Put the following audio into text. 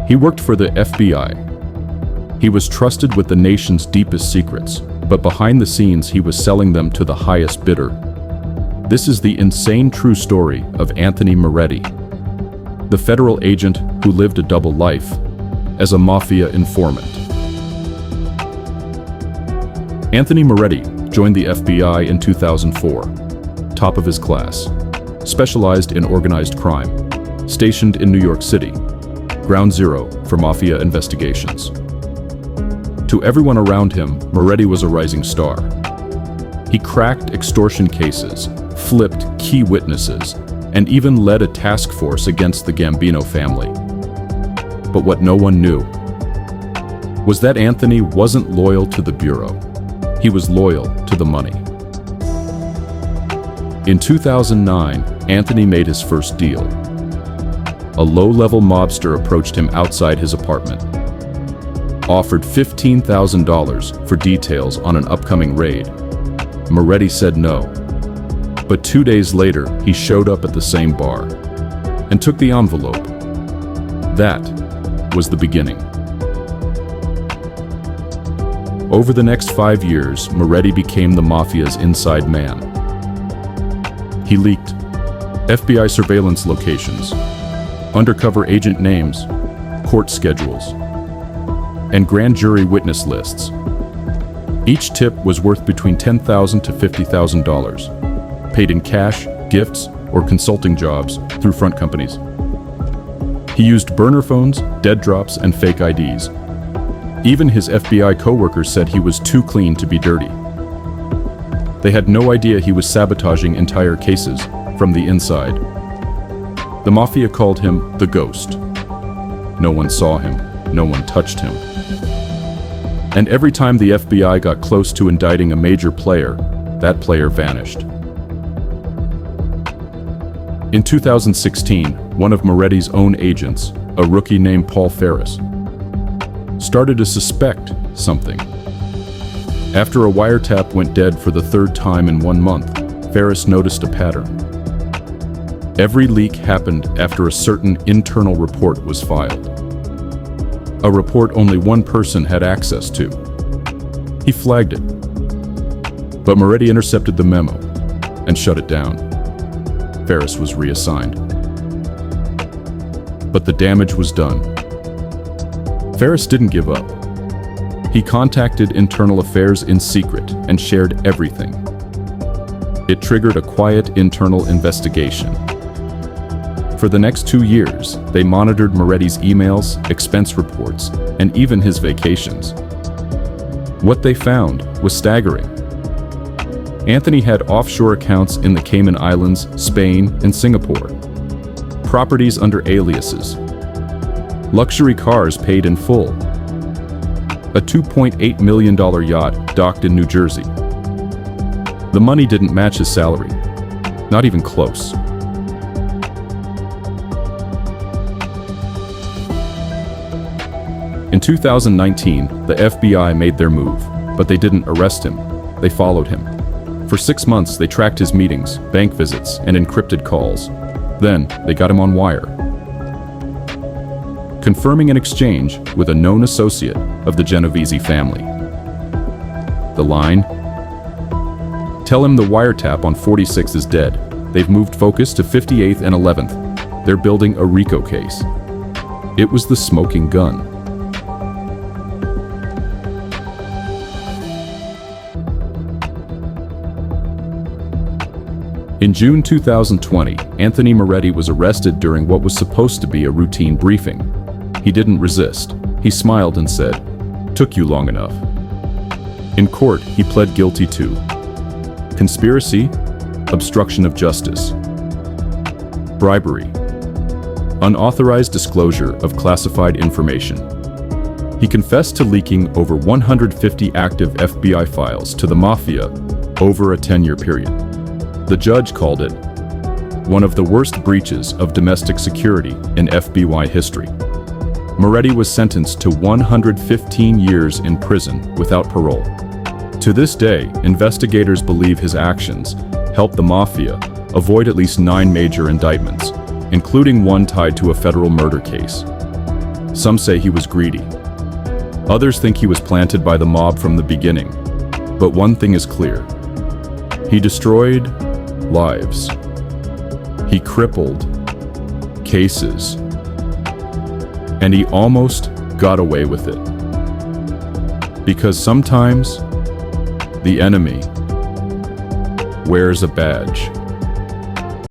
He worked for the FBI. He was trusted with the nation's deepest secrets, but behind the scenes he was selling them to the highest bidder. This is the insane true story of Anthony Moretti, the federal agent who lived a double life as a mafia informant. Anthony Moretti joined the FBI in 2004, top of his class, specialized in organized crime, stationed in New York City, ground zero for Mafia investigations. To everyone around him, Moretti was a rising star. He cracked extortion cases, flipped key witnesses, and even led a task force against the Gambino family. But what no one knew was that Anthony wasn't loyal to the Bureau. He was loyal to the money. In 2009, Anthony made his first deal. A low-level mobster approached him outside his apartment, offered $15,000 for details on an upcoming raid. Moretti said no, but 2 days later, he showed up at the same bar and took the envelope. That was the beginning. Over the next 5 years, Moretti became the Mafia's inside man. He leaked FBI surveillance locations, undercover agent names, court schedules, and grand jury witness lists. Each tip was worth between $10,000 to $50,000, paid in cash, gifts, or consulting jobs through front companies. He used burner phones, dead drops, and fake IDs. Even his FBI co-workers said he was too clean to be dirty. They had no idea he was sabotaging entire cases from the inside. The Mafia called him the Ghost. No one saw him, no one touched him. And every time the FBI got close to indicting a major player, that player vanished. In 2016, one of Moretti's own agents, a rookie named Paul Ferris, started to suspect something. After a wiretap went dead for the third time in 1 month, Ferris noticed a pattern. Every leak happened after a certain internal report was filed. A report only one person had access to. He flagged it, but Moretti intercepted the memo and shut it down. Ferris was reassigned. But the damage was done. Ferris didn't give up. He contacted Internal Affairs in secret and shared everything. It triggered a quiet internal investigation. For the next 2 years, they monitored Moretti's emails, expense reports, and even his vacations. What they found was staggering. Anthony had offshore accounts in the Cayman Islands, Spain, and Singapore, properties under aliases, luxury cars paid in full, a $2.8 million yacht docked in New Jersey. The money didn't match his salary, not even close. In 2019, the FBI made their move, but they didn't arrest him. They followed him. For 6 months, they tracked his meetings, bank visits, and encrypted calls. Then, they got him on wire, confirming an exchange with a known associate of the Genovese family. The line: "Tell him the wiretap on 46 is dead. They've moved focus to 58th and 11th. They're building a RICO case." It was the smoking gun. In June 2020, Anthony Moretti was arrested during what was supposed to be a routine briefing. He didn't resist. He smiled and said, "Took you long enough." In court, he pled guilty to conspiracy, obstruction of justice, bribery, unauthorized disclosure of classified information. He confessed to leaking over 150 active FBI files to the Mafia over a 10-year period. The judge called it one of the worst breaches of domestic security in FBI history. Moretti was sentenced to 115 years in prison without parole. To this day, investigators believe his actions helped the Mafia avoid at least 9 major indictments, including one tied to a federal murder case. Some say he was greedy. Others think he was planted by the mob from the beginning. But one thing is clear. He destroyed lives. He crippled cases. And he almost got away with it. Because sometimes the enemy wears a badge.